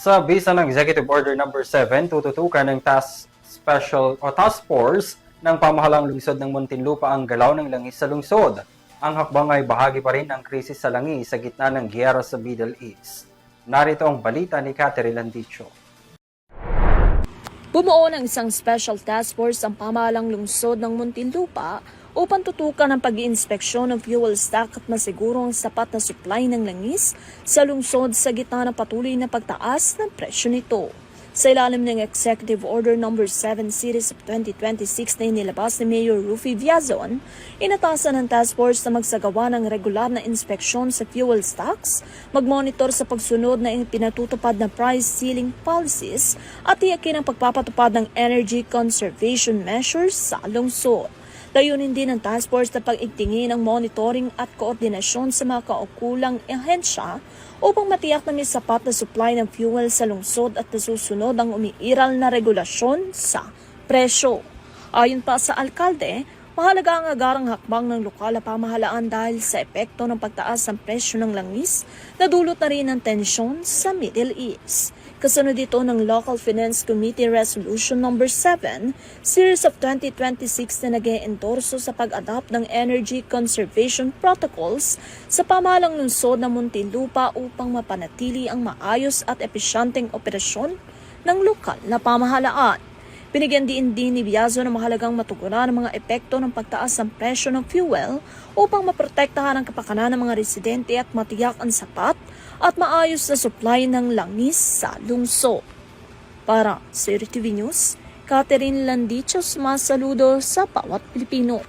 Sa bisa ng Executive Order Number 7, tututukan ng Task Force ng pamahalang lungsod ng Muntinlupa ang galaw ng langis sa lungsod. Ang hakbang ay bahagi pa rin ng krisis sa langis sa gitna ng giyera sa Middle East. Narito ang balita ni Catherine Landicho. Bumuo ng isang special task force ang pamahalang lungsod ng Muntinlupa upang tutukan ang pag-iinspeksyon ng fuel stock at masiguro ang sapat na supply ng langis sa lungsod sa gitna ng patuloy na pagtaas ng presyo nito. Sa ilalim ng Executive Order Number 7 Series of 2026 na inilabas ni Mayor Rufy Viazon, inatasan ng task force na magsagawa ng regular na inspeksyon sa fuel stocks, magmonitor sa pagsunod na pinatutupad na price ceiling policies at tiyakin ang pagpapatupad ng energy conservation measures sa lungsod. Layunin din ng task force na pag-igtingin ang monitoring at koordinasyon sa mga kaukulang ahensya upang matiyak na may sapat na supply ng fuel sa lungsod at nasusunod ang umiiral na regulasyon sa presyo. Ayon pa sa alkalde, mahalaga ang agarang hakbang ng lokal na pamahalaan dahil sa epekto ng pagtaas ng presyo ng langis na dulot na rin ng tensyon sa Middle East. Kasunod dito ng Local Finance Committee Resolution Number 7, Series of 2026 na nag-e-endorso sa pag-adapt ng Energy Conservation Protocols sa pamahalang lungsod ng Muntinlupa upang mapanatili ang maayos at epesyenteng operasyon ng lokal na pamahalaan. Binigyan din ni Viazon na mahalagang matugunan ang mga epekto ng pagtaas ng presyo ng fuel upang maprotektahan ang kapakanan ng mga residente at matiyak ang sapat at maayos na supply ng langis sa lungsod. Para sa RTV News, Catherine Landicho, sumasaludo sa bawat Pilipino.